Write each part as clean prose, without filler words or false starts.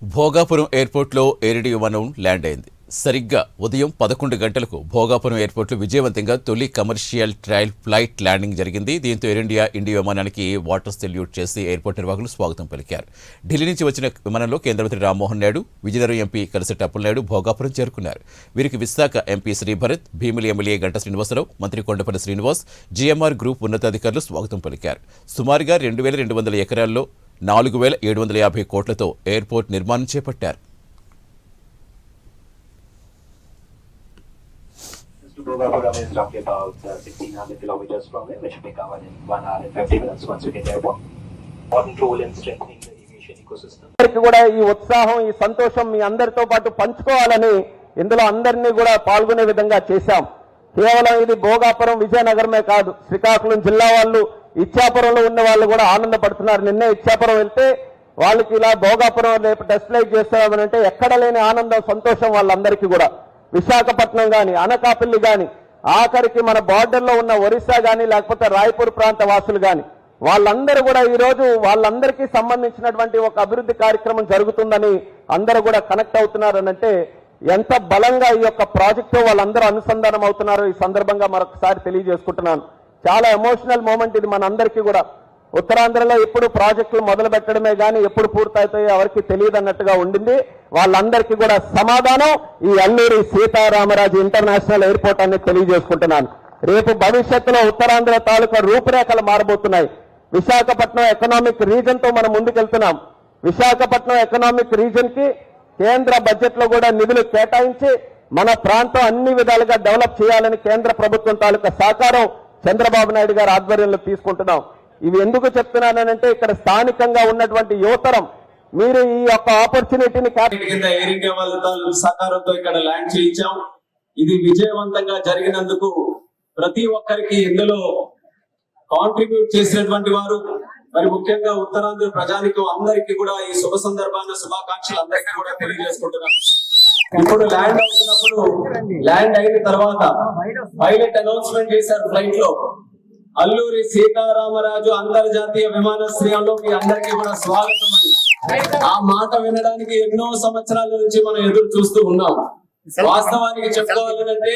భోగాపురం ఎయిర్పోర్ట్లో ఏరిడి విమానం ల్యాండ్ అయింది. సరిగ్గా ఉదయం 11 గంటలకు భోగాపురం ఎయిర్పోర్ట్లో విజయవంతంగా తొలి కమర్షియల్ ట్రయల్ ఫ్లైట్ ల్యాండింగ్ జరిగింది. దీంతో ఎయిర్ ఇండియా విమానానికి వాటర్ సెల్యూట్ చేసి ఎయిర్పోర్ట్ నిర్వాహకులు స్వాగతం పలికారు. ఢిల్లీ నుంచి వచ్చిన విమానంలో కేంద్ర మంత్రి రామ్మోహన్ నాయుడు, విజయనగరం ఎంపీ కలిసెట్టి అప్పలనాయుడు భోగాపురం చేరుకున్నారు. వీరికి విశాఖ ఎంపీ శ్రీభరత్, భీమిలి ఎమ్మెల్యే గంట శ్రీనివాసరావు, మంత్రి కొండపల్లి శ్రీనివాస్, జీఎంఆర్ గ్రూప్ ఉన్నతాధికారులు స్వాగతం పలికారు. సుమారుగా 2200 ఎకరాల్లో 4750 కోట్లతో ఎయిర్పోర్ట్ నిర్మాణం చేపట్టారు. Bhogapuram is roughly about 1600 kilometers from here, which will be covered in 1 hour and 50 minutes once we get there. Important role in strengthening the aviation ecosystem. కూడా ఈ ఉత్సాహం, ఈ సంతోషం మీ అందరితో పాటు పంచుకోవాలని ఇందులో అందరినీ కూడా పాల్గొనే విధంగా చేశాం. కేవలం ఇది భోగాపురం విజయనగరమే కాదు, శ్రీకాకుళం జిల్లా వాళ్ళు, ఇచ్చాపురంలో ఉన్న వాళ్ళు కూడా ఆనందపడుతున్నారు. నిన్నే ఇచ్చాపురం వెళ్తే వాళ్ళకి ఇలా భోగాపురం రేపు టెస్ట్ ఫ్లైట్ చేస్తామని అంటే ఎక్కడ లేని ఆనందం, సంతోషం వాళ్ళందరికీ కూడా. విశాఖపట్నం కానీ, అనకాపల్లి కానీ, ఆఖరికి మన బార్డర్లో ఉన్న ఒరిస్సా కానీ, లేకపోతే రాయపూర్ ప్రాంత వాసులు కానీ, వాళ్ళందరూ కూడా ఈరోజు వాళ్ళందరికీ సంబంధించినటువంటి ఒక అభివృద్ధి కార్యక్రమం జరుగుతుందని అందరూ కూడా కనెక్ట్ అవుతున్నారనంటే ఎంత బలంగా ఈ యొక్క ప్రాజెక్టు వాళ్ళందరూ అనుసంధానం అవుతున్నారో ఈ సందర్భంగా మరొకసారి తెలియజేసుకుంటున్నాను. చాలా ఎమోషనల్ మూమెంట్ ఇది మన అందరికీ కూడా. ఉత్తరాంధ్రలో ఎప్పుడు ప్రాజెక్టులు మొదలు పెట్టడమే కానీ ఎప్పుడు పూర్తయితాయో ఎవరికి తెలియదు అన్నట్టుగా ఉండింది. వాళ్ళందరికీ కూడా సమాధానం ఈ అల్లూరి సీతారామరాజు ఇంటర్నేషనల్ ఎయిర్పోర్ట్ అని తెలియజేసుకుంటున్నాను. రేపు భవిష్యత్తులో ఉత్తరాంధ్ర తాలూకా రూపురేఖలు మారబోతున్నాయి. విశాఖపట్నం ఎకనామిక్ రీజన్ తో మనం ముందుకెళ్తున్నాం. విశాఖపట్నం ఎకనామిక్ రీజన్ కి కేంద్ర బడ్జెట్ లో కూడా నిధులు కేటాయించి మన ప్రాంతం అన్ని విధాలుగా డెవలప్ చేయాలని కేంద్ర ప్రభుత్వం తాలూకా సహకారం చంద్రబాబు నాయుడు గారి ఆధ్వర్యంలో తీసుకుంటున్నాం. ఇవి ఎందుకు చెప్తున్నానంటే ఇక్కడ స్థానికంగా ఉన్నటువంటి యువతరం మీరు ఈ యొక్క ఆపర్చునిటీని ఎయిర్ ఇండియా వాళ్ళ సహకారంతో ఇక్కడ ల్యాండ్ చేయించాం. ఇది విజయవంతంగా జరిగినందుకు ప్రతి ఒక్కరికి ఇందులో కాంట్రిబ్యూట్ చేసినటువంటి వారు, మరి ముఖ్యంగా ఉత్తరాంధ్ర ప్రజానికం అందరికీ కూడా ఈ శుభ సందర్భాన శుభాకాంక్షలు అందరికీ కూడా తెలియజేసుకుంటున్నాం. ఇప్పుడు ల్యాండ్ అవుతున్నప్పుడు, ల్యాండ్ అయిన తర్వాత పైలట్ అనౌన్స్మెంట్ చేశారు ఫ్లైట్ లో, అల్లూరి సీతారామరాజు అంతర్జాతీయ విమానాశ్రయంలో మీ అందరికీ కూడా స్వాగతం అని. ఆ మాట వినడానికి ఎన్నో సంవత్సరాల నుంచి మనం ఎదురు చూస్తూ ఉన్నాం. వాస్తవానికి చెప్పుకోవాలంటే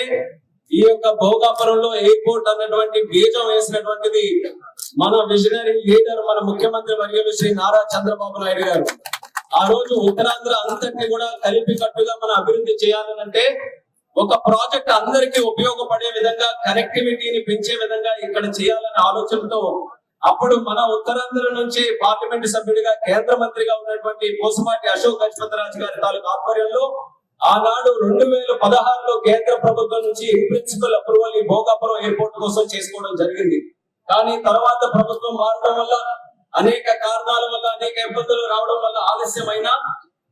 ఈ యొక్క భోగాపురంలో ఎయిర్పోర్ట్ అన్నటువంటి బీజం వేసినటువంటిది మన విజనరీ లీడర్, మన ముఖ్యమంత్రి వర్యులు శ్రీ నారా చంద్రబాబు నాయుడు గారు. ఆ రోజు ఉత్తరాంధ్ర అంతటిని కూడా కలిపి కట్టుగా మనం అభివృద్ధి చేయాలనంటే ఒక ప్రాజెక్ట్ అందరికీ ఉపయోగపడే విధంగా, కనెక్టివిటీని పెంచే విధంగా ఇక్కడ చేయాలనే ఆలోచనతో అప్పుడు మన ఉత్తరాంధ్ర నుంచి పార్లమెంట్ సభ్యుడిగా కేంద్ర మంత్రిగా ఉన్నటువంటి పోసపాటి అశోక్ గజపతిరాజు గారి తాలూకు ఆధ్వర్యంలో ఆనాడు 2016లో కేంద్ర ప్రభుత్వం నుంచి ఇన్ ప్రిన్సిపల్ అప్రూవల్ ఈ భోగాపురం ఎయిర్పోర్ట్ కోసం చేసుకోవడం జరిగింది. కానీ తర్వాత ప్రభుత్వం మారడం వల్ల, అనేక కారణాల వల్ల, అనేక ఇబ్బందులు రావడం వల్ల ఆలస్యమైనా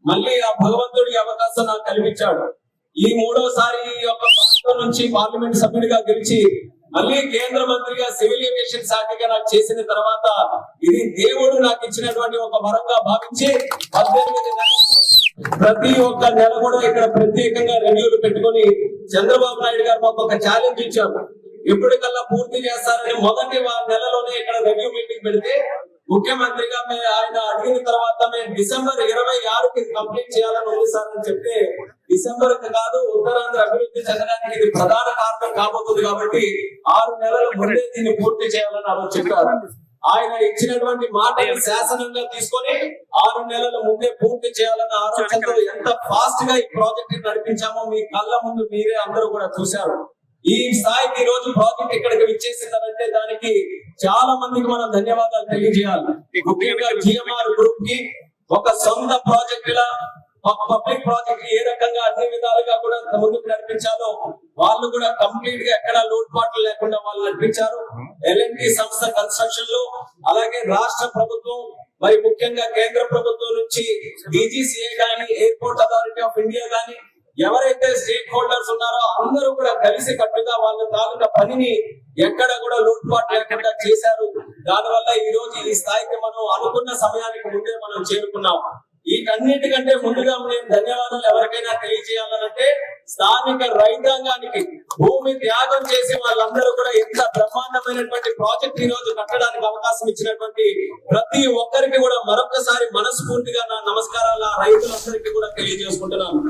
మళ్ళీ ఆ భగవంతుడి అవకాశం నాకు కల్పించాడు. ఈ మూడోసారి ఈ యొక్క ప్రాంతం నుంచి పార్లమెంట్ సభ్యుడిగా గెలిచి మళ్ళీ కేంద్ర మంత్రిగా సివిల్ ఏవియేషన్ శాఖగా నాకు చేసిన తర్వాత ఇది దేవుడు నాకు ఇచ్చినటువంటి ఒక వరంగా భావించి 18 నెలలు ప్రతి ఒక్క నెల కూడా ఇక్కడ ప్రత్యేకంగా రివ్యూలు పెట్టుకొని చంద్రబాబు నాయుడు గారు మాకు ఒక ఛాలెంజ్ ఇచ్చారు. ఎప్పటికల్లా పూర్తి చేస్తారని మొదటి నెలలోనే ఇక్కడ రివ్యూ మీటింగ్ పెడితే ముఖ్యమంత్రిగా ఆయన అడిగిన తర్వాత మేము డిసెంబర్ 26కి కంప్లీట్ చేయాలని ఉంది సార్ అని చెప్తే, డిసెంబర్ కాదు ఉత్తరాంధ్ర అభివృద్ధి చెందడానికి ఇది ప్రధాన కారణం కాబోతుంది కాబట్టి 6 నెలల ముందే దీన్ని పూర్తి చేయాలని ఆ రోజు చెప్పారు. ఆయన ఇచ్చినటువంటి మాటని శాసనంగా తీసుకొని 6 నెలల ముందే పూర్తి చేయాలన్న ఆలోచనతో ఎంత ఫాస్ట్ గా ఈ ప్రాజెక్ట్ నడిపించామో మీ కళ్ళ ముందు మీరే అందరూ కూడా చూశారు. ఈ స్థాయికి ఈ రోజు ప్రాజెక్ట్ ఇక్కడికి విచ్చేసిందంటే దానికి చాలా మందికి మనం ధన్యవాదాలు తెలియజేయాలి. ముఖ్యంగా జిఎంఆర్ గ్రూప్ కి ఒక సొంత ప్రాజెక్ట్ లా పబ్లిక్ ప్రాజెక్ట్ ఏ రకంగా అన్ని విధాలుగా కూడా ముందుకు నడిపించాలో వాళ్ళు కూడా కంప్లీట్ గా ఎక్కడ లోటుపాట్లు లేకుండా వాళ్ళు నడిపించారు. ఎల్ఎన్టీ సంస్థ కన్స్ట్రక్షన్ లో, అలాగే రాష్ట్ర ప్రభుత్వం, మరి ముఖ్యంగా కేంద్ర ప్రభుత్వం నుంచి డీజీసీఏ గానీ, ఎయిర్పోర్ట్ అథారిటీ ఆఫ్ ఇండియా గానీ, ఎవరైతే స్టేక్ హోల్డర్స్ ఉన్నారో అందరూ కూడా కలిసి కట్టుగా వాళ్ళ తాలూకా పనిని ఎక్కడ కూడా లోటుపాటు లేకుండా చేశారు. దానివల్ల ఈ రోజు ఈ స్థాయికి మనం అనుకున్న సమయానికి ముందే మనం చేరుకున్నాం. వీటన్నిటికంటే ముందుగా నేను ధన్యవాదాలు ఎవరికైనా తెలియజేయాలనంటే స్థానిక రైతాంగానికి భూమి త్యాగం చేసి వాళ్ళందరూ కూడా ఎంత బ్రహ్మాండమైనటువంటి ప్రాజెక్ట్ ఈ రోజు కట్టడానికి అవకాశం ఇచ్చినటువంటి ప్రతి ఒక్కరికి కూడా మరొకసారి మనస్ఫూర్తిగా నా నమస్కారాలు ఆ రైతులందరికీ కూడా తెలియజేసుకుంటున్నాను.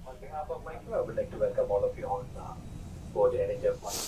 On behalf of Micro, I would like to welcome all of you on board NHF 1.